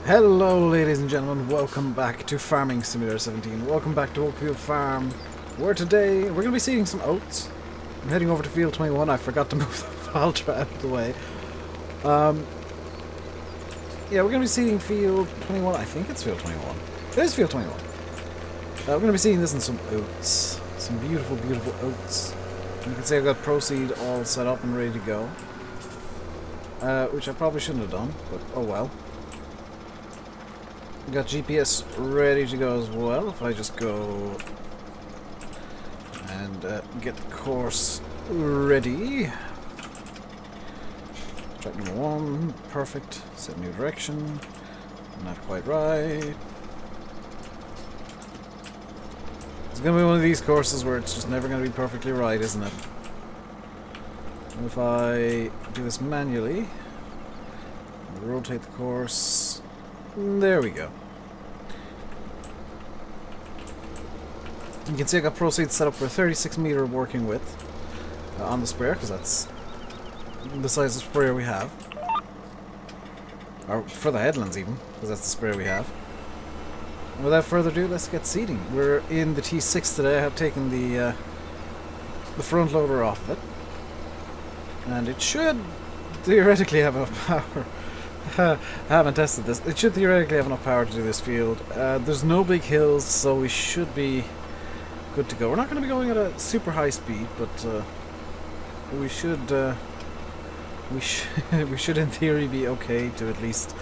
Hello ladies and gentlemen, welcome back to Farming Simulator 17. Welcome back to Oakfield Farm, where today we're going to be seeding some oats. I'm heading over to field 21. I forgot to move the Valtra out of the way. Yeah, we're going to be seeding field 21. I think it's field 21. It is field 21. We're going to be seeding this in some oats. Some beautiful, beautiful oats. You can see I've got ProSeed all set up and ready to go. Which I probably shouldn't have done, but oh well. Got GPS ready to go as well. If I just go and get the course ready. Track number 1, perfect. Set new direction. Not quite right. It's gonna be one of these courses where it's just never gonna be perfectly right, isn't it? And if I do this manually, rotate the course. There we go. You can see I got ProSeed set up for a 36 meter working width on the sprayer, because that's the size of sprayer we have. Or for the headlands even, because that's the sprayer we have. And without further ado, let's get seeding. We're in the T6 today. I have taken the front loader off it. And it should theoretically have enough power. I haven't tested this. It should theoretically have enough power to do this field. There's no big hills, so we should be good to go. We're not going to be going at a super high speed, but we should we should in theory be okay to at least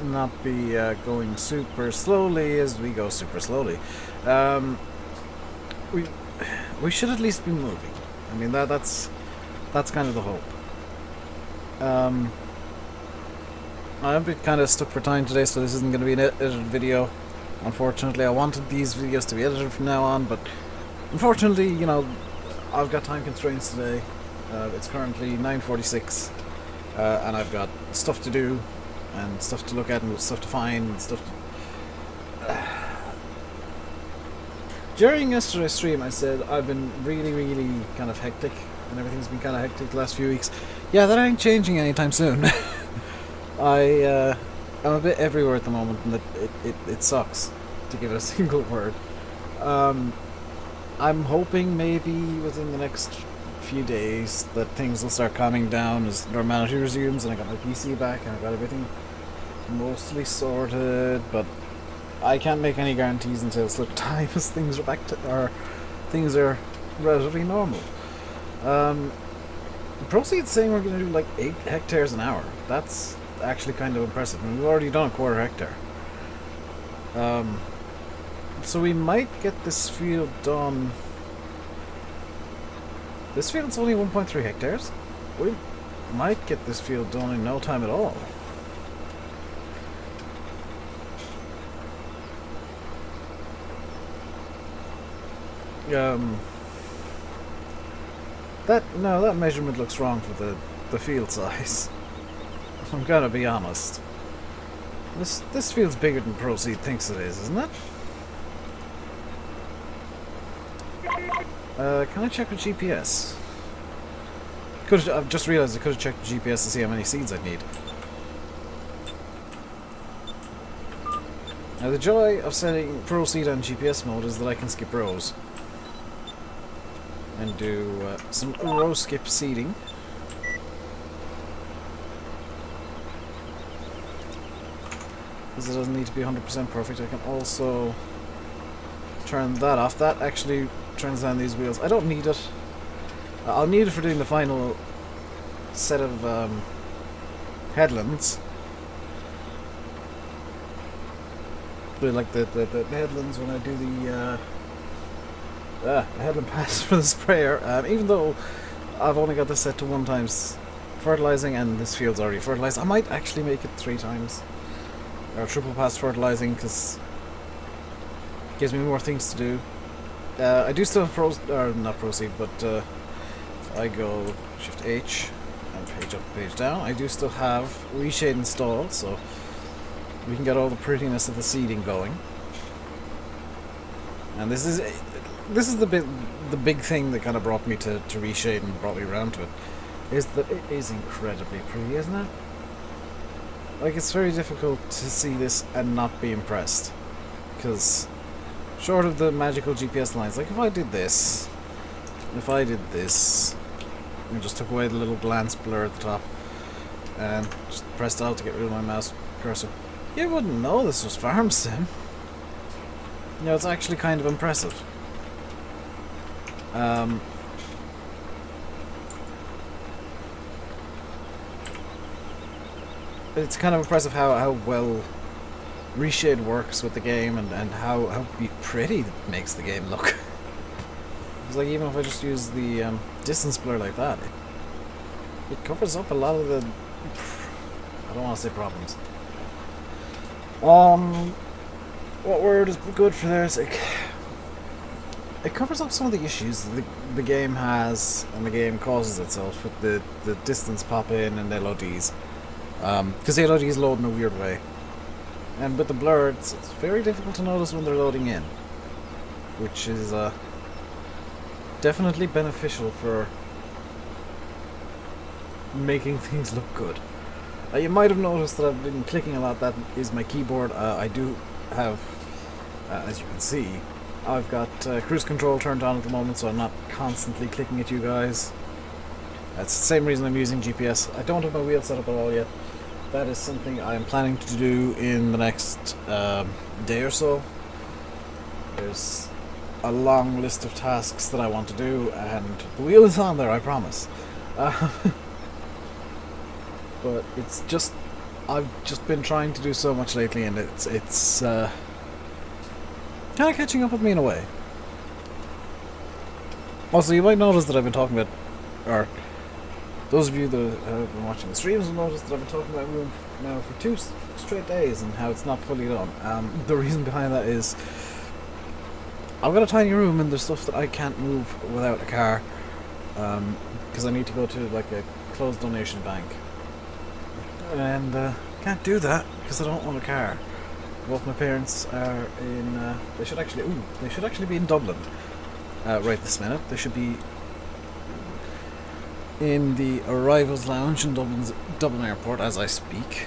not be going super slowly as we go super slowly. We should at least be moving. I mean that's kind of the hope. I'm a bit kind of stuck for time today, so this isn't going to be an edited video. Unfortunately, I wanted these videos to be edited from now on, but unfortunately, you know, I've got time constraints today. It's currently 9:46, and I've got stuff to do, and stuff to look at, and stuff to find, and stuff to... During yesterday's stream, I said I've been really kind of hectic, and everything's been kind of hectic the last few weeks. Yeah, that ain't changing anytime soon. I'm a bit everywhere at the moment, and it sucks, to give it a single word. I'm hoping maybe within the next few days that things will start calming down as normality resumes, and I got my PC back and I got everything mostly sorted, but I can't make any guarantees until such time as things are back to, or things are relatively normal. ProSeed's saying we're going to do like 8 hectares an hour. That's actually kind of impressive. I mean, we've already done a quarter hectare. So we might get this field done. This field's only 1.3 hectares. We might get this field done in no time at all. That measurement looks wrong for the field size. I'm gonna be honest. This field's bigger than ProSeed thinks it is, isn't it? Can I check with GPS? I've just realised I could have checked with GPS to see how many seeds I'd need. Now the joy of setting ProSeed on GPS mode is that I can skip rows. And do some row skip seeding. Because it doesn't need to be 100% perfect. I can also turn that off. That actually turns down these wheels. I don't need it. I'll need it for doing the final set of headlands. But like the headlands when I do the headland pass for the sprayer. Even though I've only got this set to 1 times fertilizing and this field's already fertilized, I might actually make it 3 times. Or triple pass fertilizing, because it gives me more things to do. I do still have not ProSeed, but if I go Shift H and page up, page down, I do still have Reshade installed, so we can get all the prettiness of the seeding going. And this is the big thing that kind of brought me to Reshade and brought me around to it, is that it is incredibly pretty, isn't it? Like, it's very difficult to see this and not be impressed. Because, short of the magical GPS lines, like if I did this, and just took away the little glance blur at the top, and just pressed Alt to get rid of my mouse cursor, you wouldn't know this was Farm Sim. You know, it's actually kind of impressive. It's kind of impressive how well reshade works with the game, and how pretty it makes the game look. It's like, even if I just use the distance blur like that, it covers up a lot of the, I don't want to say problems. What word is good for this? It covers up some of the issues the game has, and the game causes itself with the distance pop-in and LODs. Because the LODs load in a weird way. And with the blur, it's very difficult to notice when they're loading in. Which is definitely beneficial for making things look good. You might have noticed that I've been clicking a lot. That is my keyboard. I do have, as you can see, I've got cruise control turned on at the moment, so I'm not constantly clicking at you guys. That's the same reason I'm using GPS. I don't have my wheel set up at all yet. That is something I am planning to do in the next day or so. There's a long list of tasks that I want to do, and the wheel is on there, I promise. But it's just, I've just been trying to do so much lately, and it's kind of catching up with me in a way. Also, you might notice that I've been talking about, or those of you that have been watching the streams will notice that I've been talking about room now for 2 straight days and how it's not fully done. The reason behind that is I've got a tiny room, and there's stuff that I can't move without a car, because I need to go to like a closed donation bank, and can't do that because I don't own a car. Both my parents are in. They should actually be in Dublin right this minute. They should be in the arrivals lounge in Dublin Airport as I speak.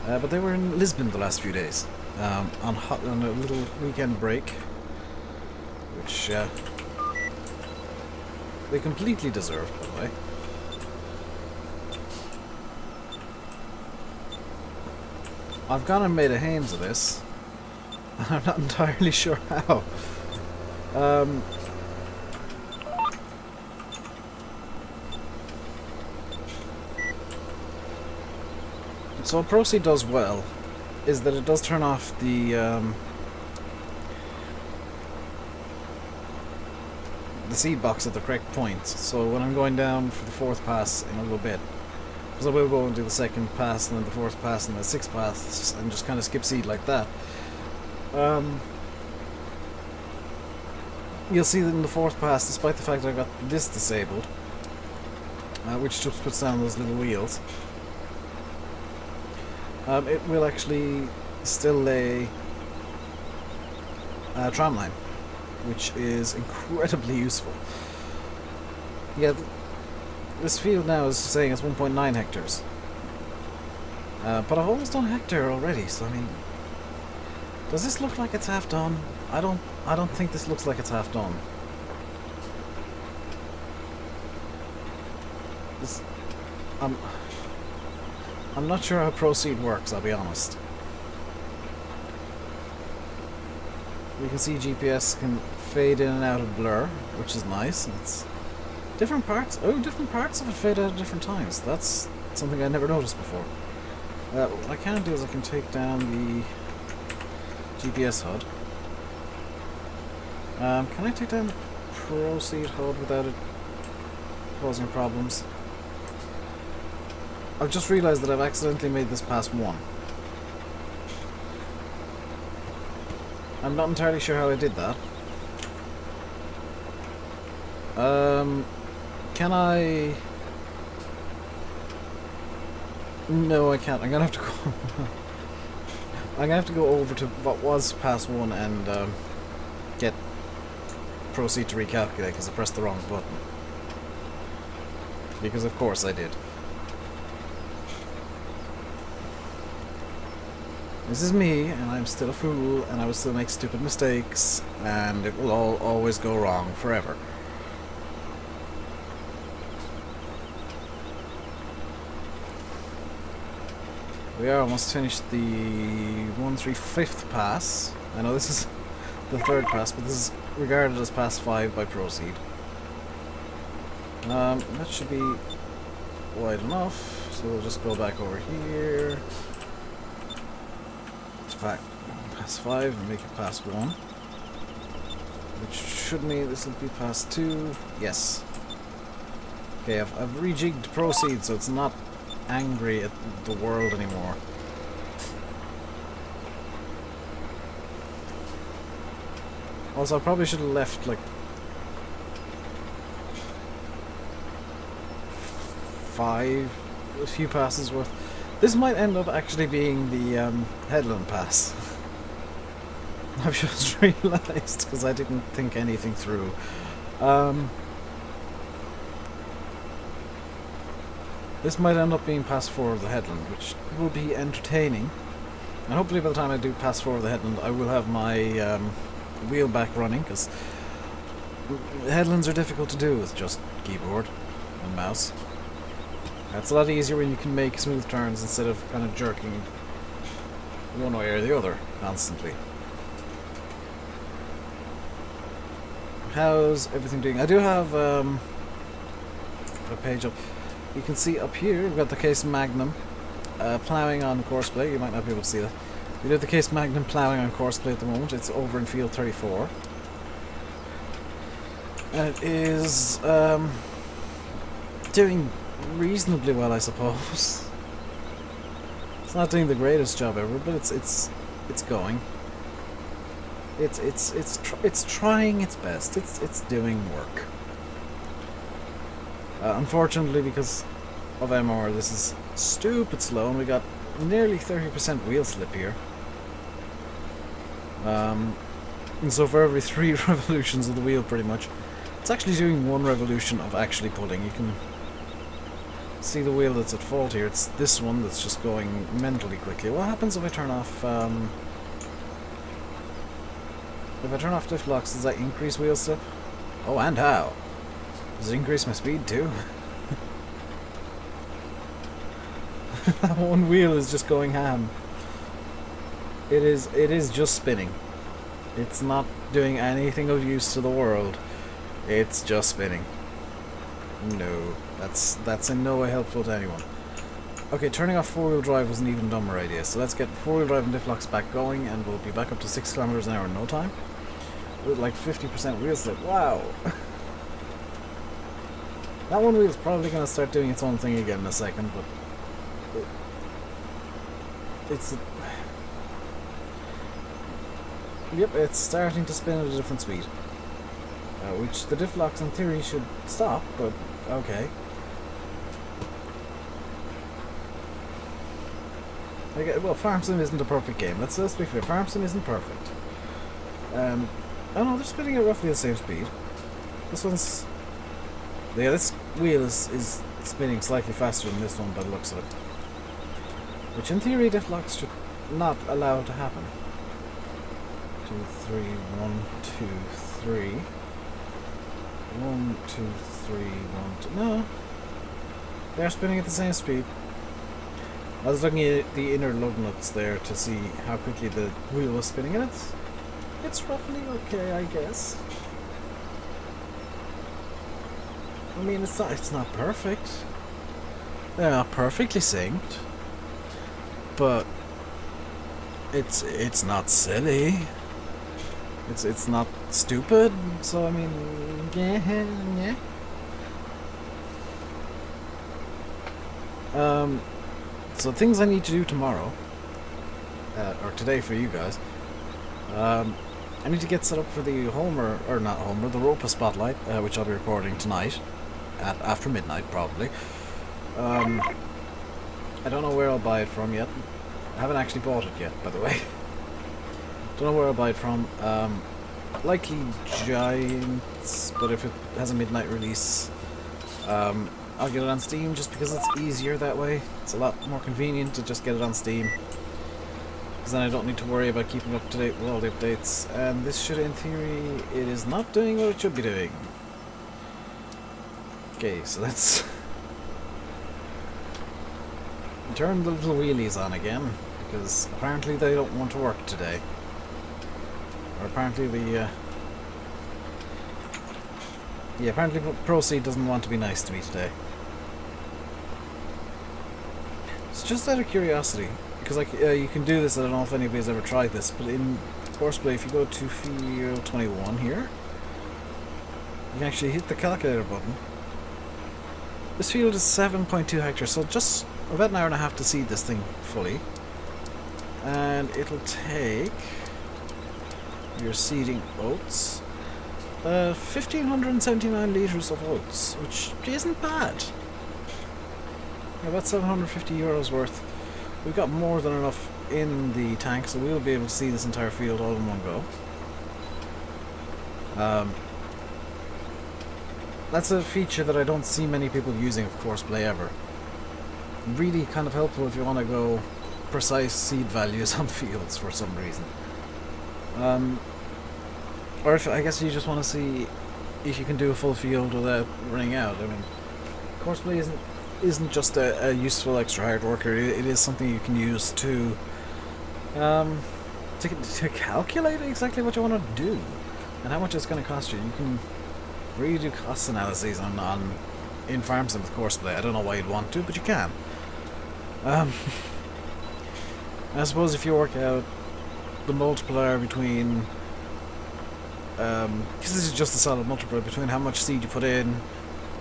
But they were in Lisbon the last few days, on a little weekend break, which they completely deserved, by the way. I've gone and made a hames of this, and I'm not entirely sure how. So what ProSeed does well is that it does turn off the seed box at the correct point. So when I'm going down for the 4th pass in a little bit, because I will go and do the 2nd pass and then the 4th pass and the 6th pass and just kind of skip seed like that. You'll see that in the 4th pass, despite the fact that I got this disabled, which just puts down those little wheels, it will actually still lay a tram line, which is incredibly useful. Yeah, this field now is saying it's 1.9 hectares. But I've almost done a hectare already, so I mean, does this look like it's half done? I don't think this looks like it's half done. This, I'm not sure how ProSeed works, I'll be honest. You can see GPS can fade in and out of blur, which is nice. It's different parts. Oh, different parts of it fade out at different times. That's something I never noticed before. What I can do is I can take down the GPS HUD. Can I take down the ProSeed HUD without it causing problems? I've just realised that I've accidentally made this pass 1. I'm not entirely sure how I did that. Can I... No, I can't. I'm gonna have to go... I'm gonna have to go over to what was pass 1 and get ProSeed to recalculate because I pressed the wrong button. Because of course I did. This is me, and I'm still a fool, and I will still make stupid mistakes, and it will all always go wrong forever. We are almost finished the 1/3/5 pass. I know this is the 3rd pass, but this is regarded as pass 5 by ProSeed. That should be wide enough, so we'll just go back over here. Back pass 5 and make it pass 1. Which should mean this will be pass 2. Yes. Okay, I've rejigged ProSeed so it's not angry at the world anymore. Also, I probably should have left like 5, a few passes worth. This might end up actually being the headland pass. I've just realised because I didn't think anything through. This might end up being pass 4 of the headland, which will be entertaining. And hopefully by the time I do pass 4 of the headland, I will have my wheel back running, because headlands are difficult to do with just keyboard and mouse. It's a lot easier when you can make smooth turns instead of kind of jerking one way or the other constantly. How's everything doing? I do have a page up. You can see up here we've got the Case Magnum ploughing on courseplay. You might not be able to see that. We do have the Case Magnum ploughing on courseplay at the moment. It's over in field 34. And it is doing reasonably well, I suppose. It's not doing the greatest job ever, but it's going. It's trying its best. It's doing work. Unfortunately, because of MR, this is stupid slow, and we got nearly 30% wheel slip here. And so for every 3 revolutions of the wheel, pretty much, it's actually doing 1 revolution of actually pulling. You can see the wheel that's at fault here. It's this one that's just going mentally quickly. What happens if I turn off diff locks? Does that increase wheel slip? Oh, and how? Does it increase my speed too? That one wheel is just going ham. It is just spinning. It's not doing anything of use to the world. It's just spinning. No, that's in no way helpful to anyone. Okay, turning off 4-wheel drive was an even dumber idea. So let's get 4-wheel drive and diff locks back going, and we'll be back up to 6 kilometers an hour in no time. With like 50% wheel slip. Wow. That one wheel is probably going to start doing its own thing again in a second, but yep, it's starting to spin at a different speed, which the diff locks in theory should stop, but okay. Well, Farm Sim isn't a perfect game. Let's be fair. Farm Sim isn't perfect. Oh no, they're spinning at roughly the same speed. This one's... Yeah, this wheel is spinning slightly faster than this one by the looks of it. Which in theory diff locks should not allow to happen. 2, 3, 1, 2, 3. 1, 2, 3, 1, 2. No. They're spinning at the same speed. I was looking at the inner lug nuts there to see how quickly the wheel was spinning, and it's roughly okay, I guess. I mean, it's not perfect. They're not perfectly synced, but it's not silly. It's not stupid. So I mean, yeah. So things I need to do tomorrow, or today for you guys. I need to get set up for the Homer, or not Homer, the Ropa Spotlight, which I'll be recording tonight, after midnight probably. I don't know where I'll buy it from yet. I haven't actually bought it yet, by the way. Don't know where I'll buy it from. Likely Giants, but if it has a midnight release, I'll get it on Steam just because it's easier that way. It's a lot more convenient to just get it on Steam. because then I don't need to worry about keeping up to date with all the updates. And this should, in theory, it is not doing what it should be doing. Okay, so let's turn the little wheelies on again, because apparently they don't want to work today. Or apparently the yeah, apparently ProSeed doesn't want to be nice to me today. It's just out of curiosity, because like you can do this. I don't know if anybody's ever tried this, but in Horseplay, if you go to field 21 here, you can actually hit the calculator button. This field is 7.2 hectares, so just about an hour and a half to seed this thing fully, and it'll take your seeding oats 1,579 litres of oats, which isn't bad. About €750 worth. We've got more than enough in the tank, so we'll be able to see this entire field all in one go. That's a feature that I don't see many people using, of course, play ever. Really kind of helpful if you want to go precise seed values on fields for some reason. Or if I guess you just want to see if you can do a full field without running out. I mean, Horseplay isn't just a useful extra hard worker. It is something you can use to calculate exactly what you want to do and how much it's going to cost you. You can really do cost analyses in farm sim with Horseplay. I don't know why you'd want to, but you can. I suppose if you work out the multiplier between because this is just a solid multiplier between how much seed you put in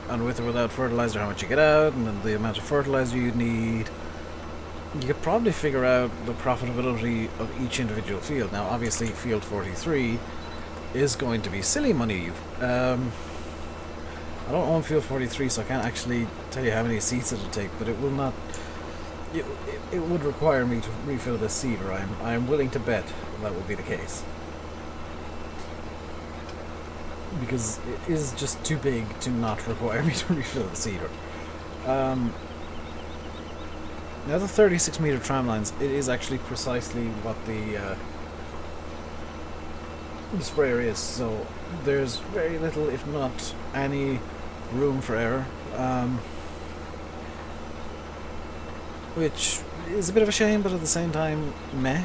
and with or without fertilizer, how much you get out, and then the amount of fertilizer you need, you could probably figure out the profitability of each individual field. Now obviously field 43 is going to be silly money. I don't own field 43, so I can't actually tell you how many seeds it'll take, but it will not. It would require me to refill this seed, or I am willing to bet that will be the case, because it is just too big to not require me to refill the seeder. Now the 36 meter tram lines, it is actually precisely what the sprayer is, so there's very little, if not any, room for error, which is a bit of a shame, but at the same time, meh.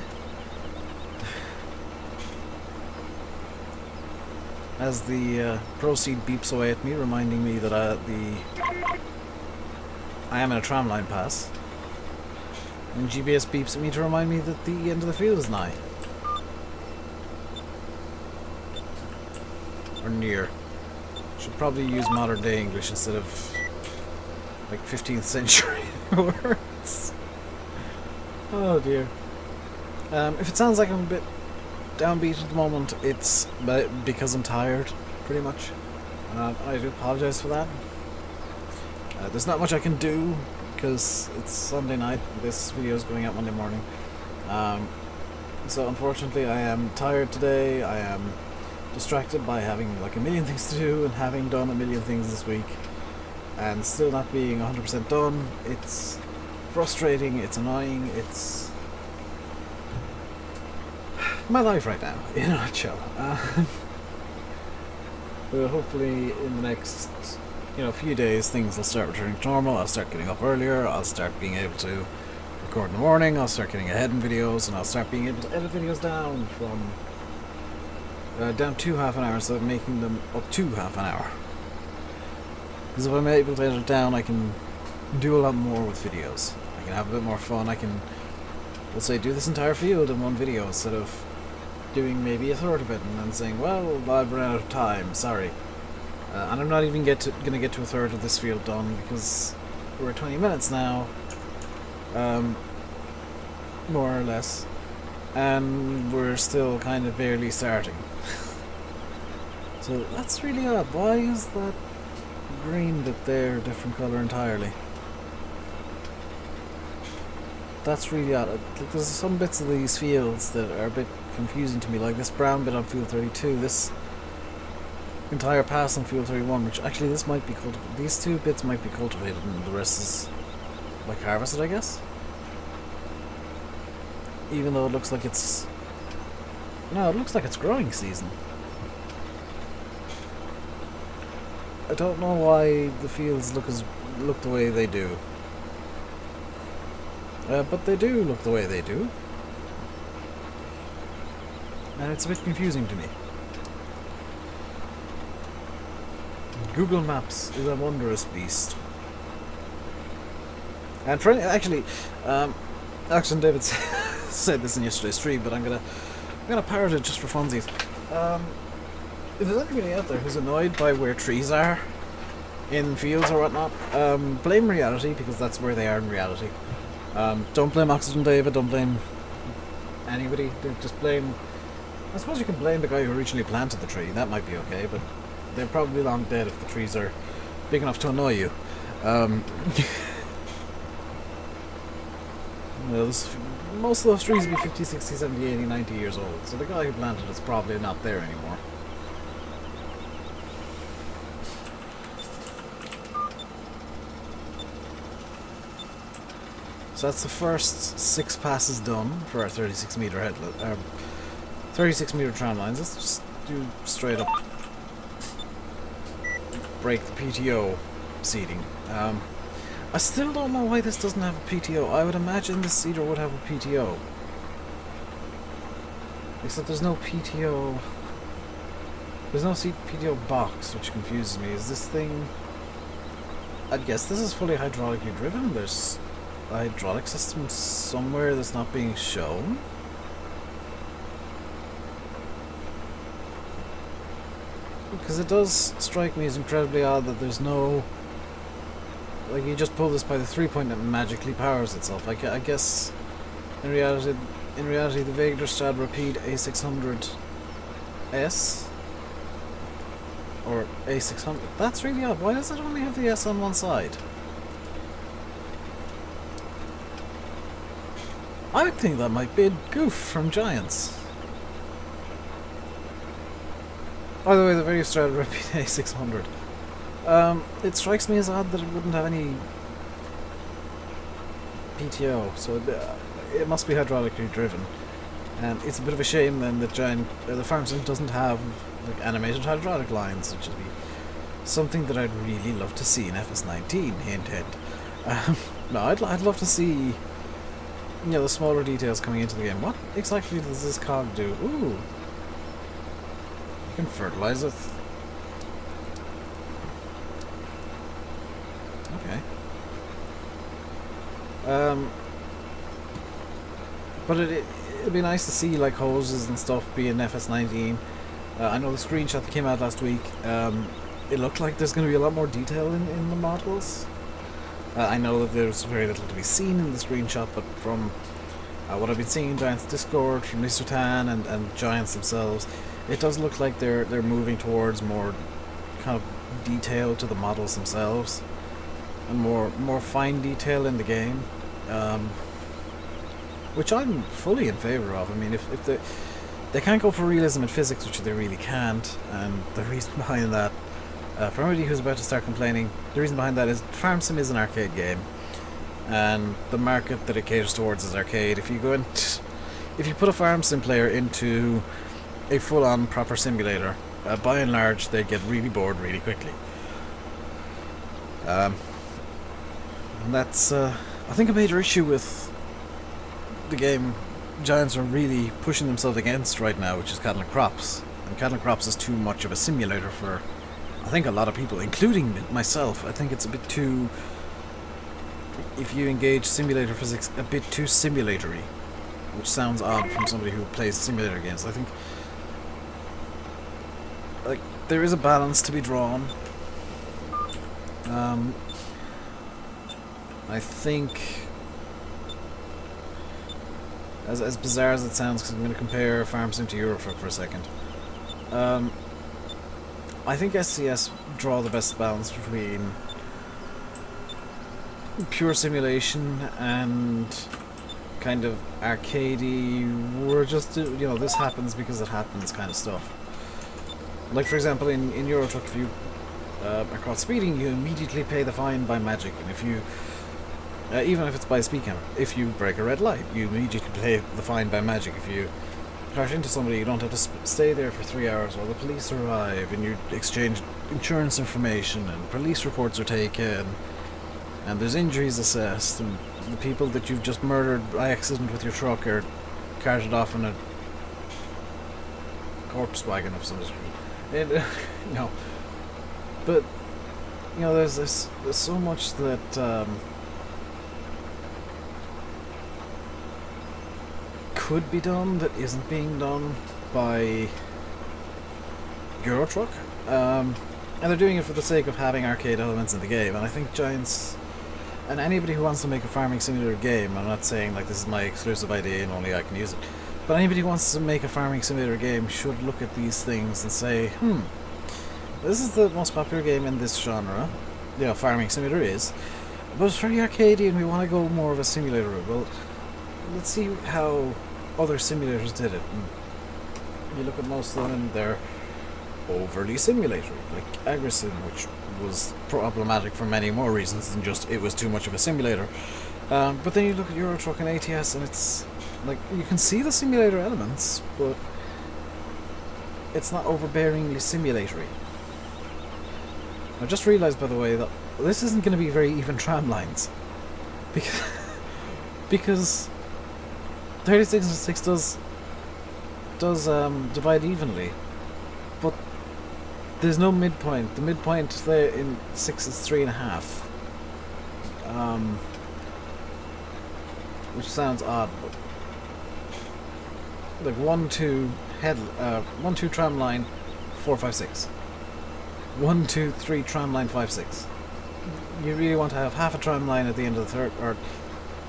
As the ProSeed beeps away at me, reminding me that I am in a tramline pass, and GPS beeps at me to remind me that the end of the field is nigh. Or near. Should probably use modern day English instead of like 15th century words. Oh dear. If it sounds like I'm a bit downbeat at the moment, it's because I'm tired, pretty much. I do apologise for that. There's not much I can do because it's Sunday night. This video is going out Monday morning. So unfortunately I am tired today. I am distracted by having like a million things to do and having done a million things this week and still not being 100% done. It's frustrating, it's annoying, it's my life right now, in a nutshell. But hopefully in the next few days things will start returning to normal. I'll start getting up earlier, I'll start being able to record in the morning, I'll start getting ahead in videos, and I'll start being able to edit videos down from down to half an hour instead of making them up to half an hour. Because if I'm able to edit it down, I can do a lot more with videos. I can have a bit more fun. I can, let's say, do this entire field in one video instead of doing maybe a third of it and then saying, well, I've run out of time, sorry. And I'm not even going to get to a third of this field done because we're at 20 minutes now, more or less, and we're still kind of barely starting. So that's really odd. Why is that green bit there a different colour entirely? That's really odd. There's some bits of these fields that are a bit confusing to me, like this brown bit on field 32, this entire pass on field 31, which actually this might be cultivated. These two bits might be cultivated and the rest is like harvested, I guess. even though it looks like it's... No, it looks like it's growing season. I don't know why the fields look the way they do. But they do look the way they do. And it's a bit confusing to me. Google Maps is a wondrous beast. And for actually, Oxygendavid said this in yesterday's stream, but I'm gonna parrot it just for funsies. If there's anybody out there who's annoyed by where trees are in fields or whatnot, blame reality, because that's where they are in reality. Don't blame Oxygendavid, don't blame anybody. Just blame... I suppose you can blame the guy who originally planted the tree. That might be okay, but they're probably long dead if the trees are big enough to annoy you. Most of those trees will be 50, 60, 70, 80, 90 years old, so the guy who planted it's probably not there anymore. So that's the first 6 passes done for our 36 meter headlet, 36 meter tram lines. Let's just do straight up break the PTO seeding. I still don't know why this doesn't have a PTO. I would imagine this seeder would have a PTO. Except there's no PTO. There's no PTO box, which confuses me. Is this thing... I'd guess this is fully hydraulically driven. There's a hydraulic system somewhere that's not being shown. Because it does strike me as incredibly odd that there's no... Like, you just pull this by the 3-point and it magically powers itself. I guess, in reality, the Vegerstad Rapide A600S or A600. That's really odd. Why does it only have the S on one side? I would think that might be a goof from Giants. By the way, the Vegerstad Rapide A600. It strikes me as odd that it wouldn't have any PTO, so it must be hydraulically driven. And it's a bit of a shame then that the farm sim doesn't have like animated hydraulic lines, which would be something that I'd really love to see in FS19. Hint, hint. No, I'd love to see, you know, the smaller details coming into the game. What exactly does this cog do? Ooh, you can fertilize it. Okay. But it'd be nice to see like hoses and stuff be in FS19. I know the screenshot that came out last week, it looked like there's going to be a lot more detail in the models. I know that there's very little to be seen in the screenshot, but from what I've been seeing in Giants Discord, from Mr. Tan and Giants themselves, it does look like they're moving towards more kind of detail to the models themselves. And more fine detail in the game, which I'm fully in favour of. I mean, if they can't go for realism in physics, which they really can't, and the reason behind that, for anybody who's about to start complaining, the reason behind that is Farm Sim is an arcade game, and the market that it caters towards is arcade. If you put a Farm Sim player into a full-on proper simulator, by and large they get really bored really quickly. And that's, I think, a major issue with the game Giants are really pushing themselves against right now, which is cattle and crops. And cattle and crops is too much of a simulator for, I think, a lot of people, including myself. I think it's a bit too, if you engage simulator physics, a bit too simulatory, which sounds odd from somebody who plays simulator games. I think, like, there is a balance to be drawn. I think, as bizarre as it sounds, because I'm going to compare Farm Sim to Eurotruck for a second, I think SCS draw the best balance between pure simulation and kind of arcadey, we're just, you know, this happens because it happens kind of stuff. Like, for example, in Eurotruck, if you are caught speeding, you immediately pay the fine by magic, and if you even if it's by a speed camera. If you break a red light, you immediately pay the fine by magic. If you crash into somebody, you don't have to stay there for 3 hours while the police arrive, and you exchange insurance information, and police reports are taken, and there's injuries assessed, and the people that you've just murdered by accident with your truck are carted off in a corpse wagon of some description. No, but you know, there's so much that could be done that isn't being done by Euro Truck, and they're doing it for the sake of having arcade elements in the game. And I think Giants, and anybody who wants to make a farming simulator game, I'm not saying like this is my exclusive idea and only I can use it, but anybody who wants to make a farming simulator game should look at these things and say, this is the most popular game in this genre. You know, farming simulator is, but it's very arcadey and we want to go more of a simulator route. Well, let's see how other simulators did it. And you look at most of them and they're overly simulatory, like AgriSim, which was problematic for many more reasons than just it was too much of a simulator. But then you look at Euro Truck and ATS and it's like, you can see the simulator elements, but it's not overbearingly simulatory. I just realised, by the way, that this isn't going to be very even tram lines, because 36 and 6 does divide evenly, but there's no midpoint. The midpoint there in 6 is 3.5, which sounds odd, but like 1, 2 tram line 4, 5, 6. 1, 2, 3 tram line 5, 6. You really want to have half a tram line at the end of the third, or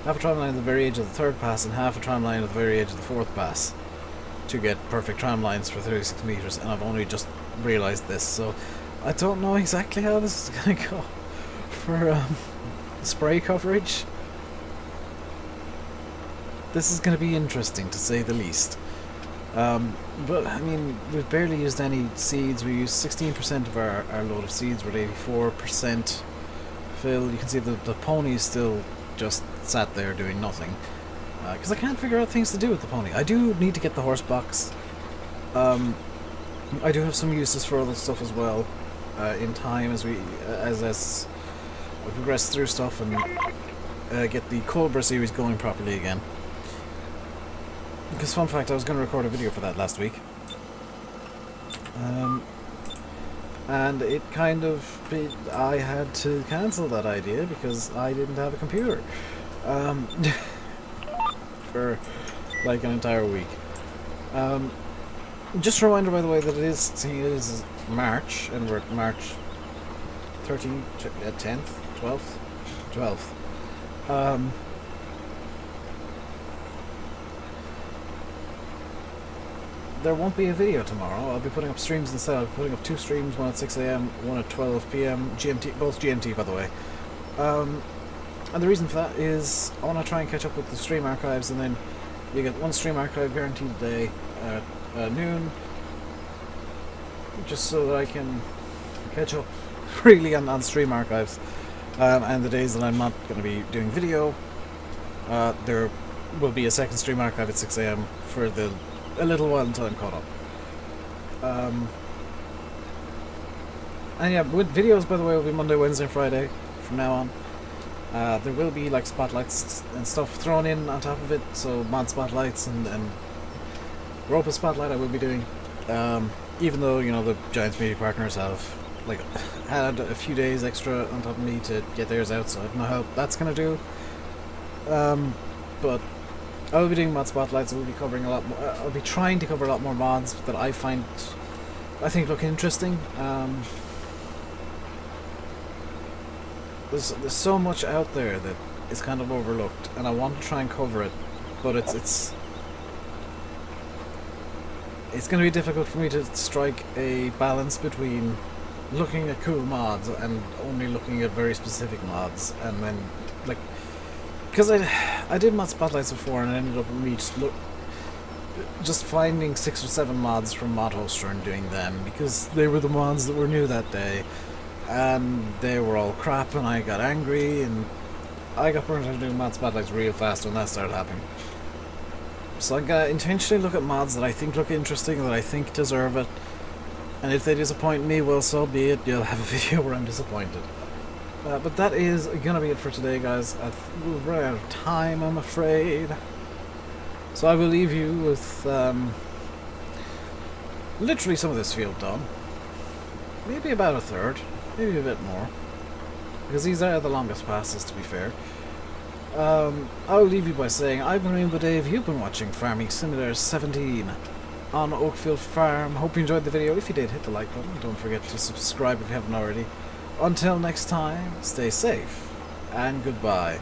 half a tram line at the very edge of the third pass and half a tram line at the very edge of the fourth pass to get perfect tram lines for 36 meters, and I've only just realised this, so I don't know exactly how this is going to go for spray coverage. This is going to be interesting, to say the least. But I mean, we've barely used any seeds. We used 16% of our load of seeds with 84% fill. You can see the pony is still just sat there doing nothing, because I can't figure out things to do with the pony. I do need to get the horse box. I do have some uses for other stuff as well, in time as we progress through stuff and get the Cobra series going properly again. Because, fun fact, I was going to record a video for that last week, and it kind of, I had to cancel that idea because I didn't have a computer for like an entire week. Just a reminder, by the way, that it is March, and we're at March 13th, 10th, 12th. There won't be a video tomorrow. I'll be putting up streams instead. I'll be putting up 2 streams, one at 6 AM, one at 12 PM, GMT, both GMT, by the way. And the reason for that is I want to try and catch up with the stream archives, and then you get 1 stream archive guaranteed a day at noon, just so that I can catch up really on stream archives. And the days that I'm not going to be doing video, there will be a 2nd stream archive at 6 AM for a little while until I'm caught up. And yeah, with videos, by the way, will be Monday, Wednesday, and Friday from now on. There will be like spotlights and stuff thrown in on top of it, so mod spotlights and Europa spotlight I will be doing. Even though, you know, the Giants media partners have like had a few days extra on top of me to get theirs out, so I don't know how that's gonna do. But I will be doing mod spotlights. I will be covering a lot more. I'll be trying to cover a lot more mods that I think look interesting. There's so much out there that is kind of overlooked, and I want to try and cover it, but it's going to be difficult for me to strike a balance between looking at cool mods and only looking at very specific mods, and then like. Because I did mod spotlights before, and I ended up just finding 6 or 7 mods from Mod Hoster and doing them, because they were the mods that were new that day, and they were all crap, and I got angry, and I got burnt out doing mods spotlights real fast when that started happening. So I'm gonna intentionally look at mods that I think look interesting, that I think deserve it. And if they disappoint me, well, so be it. You'll have a video where I'm disappointed. But that is gonna be it for today, guys. We've run out of time, I'm afraid. So I will leave you with literally some of this field done. Maybe about a third, maybe a bit more. Because these are the longest passes, to be fair. I'll leave you by saying, I've been RainbowDave, you've been watching Farming Simulator 17 on Oakfield Farm. Hope you enjoyed the video. If you did, hit the like button. Don't forget to subscribe if you haven't already. Until next time, stay safe, and goodbye.